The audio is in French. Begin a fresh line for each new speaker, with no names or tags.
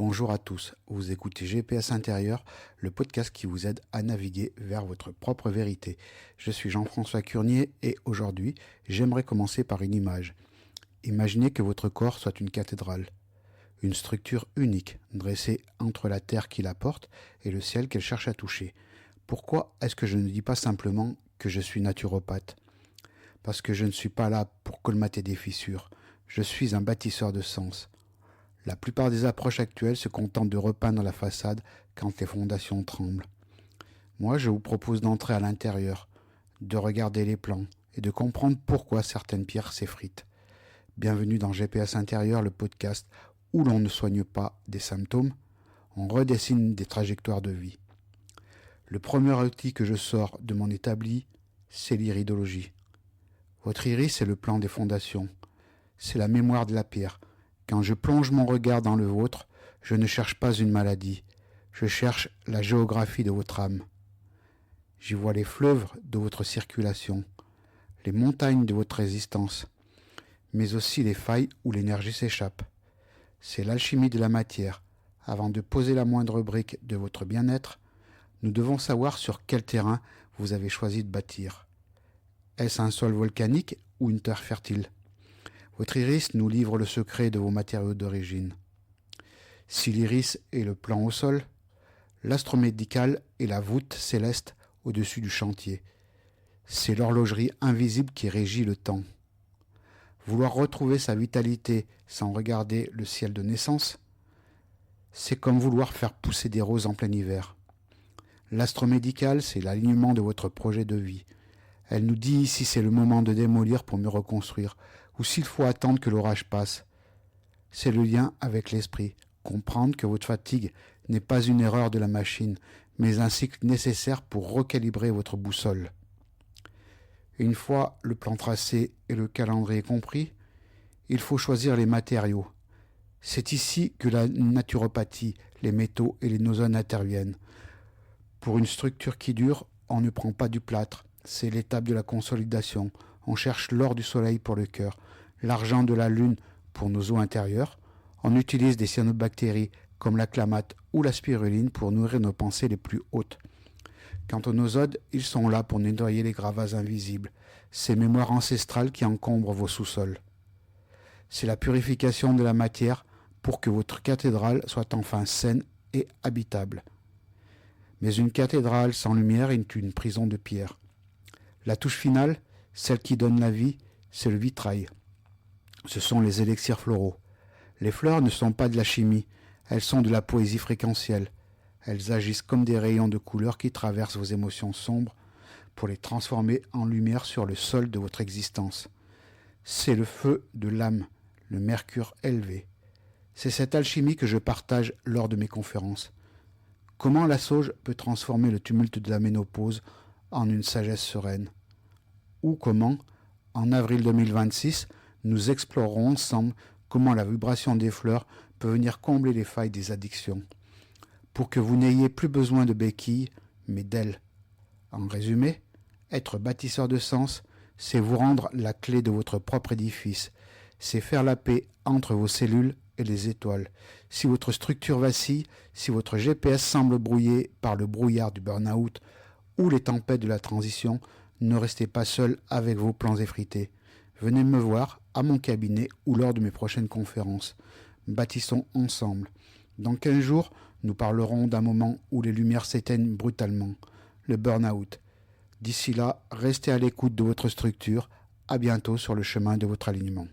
Bonjour à tous, vous écoutez GPS Intérieur, le podcast qui vous aide à naviguer vers votre propre vérité. Je suis Jean-François Curnier et aujourd'hui, j'aimerais commencer par une image. Imaginez que votre corps soit une cathédrale, une structure unique, dressée entre la terre qui la porte et le ciel qu'elle cherche à toucher. Pourquoi est-ce que je ne dis pas simplement que je suis naturopathe ? Parce que je ne suis pas là pour colmater des fissures, je suis un bâtisseur de sens. La plupart des approches actuelles se contentent de repeindre la façade quand les fondations tremblent. Moi, je vous propose d'entrer à l'intérieur, de regarder les plans et de comprendre pourquoi certaines pierres s'effritent. Bienvenue dans GPS Intérieur, le podcast où l'on ne soigne pas des symptômes, on redessine des trajectoires de vie. Le premier outil que je sors de mon établi, c'est l'iridologie. Votre iris, c'est le plan des fondations, c'est la mémoire de la pierre. Quand je plonge mon regard dans le vôtre, je ne cherche pas une maladie, je cherche la géographie de votre âme. J'y vois les fleuves de votre circulation, les montagnes de votre résistance, mais aussi les failles où l'énergie s'échappe. C'est l'alchimie de la matière. Avant de poser la moindre brique de votre bien-être, nous devons savoir sur quel terrain vous avez choisi de bâtir. Est-ce un sol volcanique ou une terre fertile ? Votre iris nous livre le secret de vos matériaux d'origine. Si l'iris est le plan au sol, l'astromédical est la voûte céleste au-dessus du chantier. C'est l'horlogerie invisible qui régit le temps. Vouloir retrouver sa vitalité sans regarder le ciel de naissance, c'est comme vouloir faire pousser des roses en plein hiver. L'astromédical, c'est l'alignement de votre projet de vie. Elle nous dit si c'est le moment de démolir pour mieux reconstruire, ou s'il faut attendre que l'orage passe. C'est le lien avec l'esprit. Comprendre que votre fatigue n'est pas une erreur de la machine, mais un cycle nécessaire pour recalibrer votre boussole. Une fois le plan tracé et le calendrier compris, il faut choisir les matériaux. C'est ici que la naturopathie, les métaux et les nozones interviennent. Pour une structure qui dure, on ne prend pas du plâtre. C'est l'étape de la consolidation. On cherche l'or du soleil pour le cœur, l'argent de la lune pour nos os intérieurs. On utilise des cyanobactéries comme la clamate ou la spiruline pour nourrir nos pensées les plus hautes. Quant aux nosodes, ils sont là pour nettoyer les gravats invisibles, ces mémoires ancestrales qui encombrent vos sous-sols. C'est la purification de la matière pour que votre cathédrale soit enfin saine et habitable. Mais une cathédrale sans lumière est une prison de pierre. La touche finale, celle qui donne la vie, c'est le vitrail. Ce sont les élixirs floraux. Les fleurs ne sont pas de la chimie, elles sont de la poésie fréquentielle. Elles agissent comme des rayons de couleur qui traversent vos émotions sombres pour les transformer en lumière sur le sol de votre existence. C'est le feu de l'âme, le mercure élevé. C'est cette alchimie que je partage lors de mes conférences. Comment la sauge peut transformer le tumulte de la ménopause en une sagesse sereine ? Ou comment, en avril 2026, nous explorerons ensemble comment la vibration des fleurs peut venir combler les failles des addictions, pour que vous n'ayez plus besoin de béquilles, mais d'ailes. En résumé, être bâtisseur de sens, c'est vous rendre la clé de votre propre édifice, c'est faire la paix entre vos cellules et les étoiles. Si votre structure vacille, si votre GPS semble brouillé par le brouillard du burn-out ou les tempêtes de la transition, ne restez pas seul avec vos plans effrités. Venez me voir à mon cabinet ou lors de mes prochaines conférences. Bâtissons ensemble. Dans 15 jours, nous parlerons d'un moment où les lumières s'éteignent brutalement, le burn-out. D'ici là, restez à l'écoute de votre structure. À bientôt sur le chemin de votre alignement.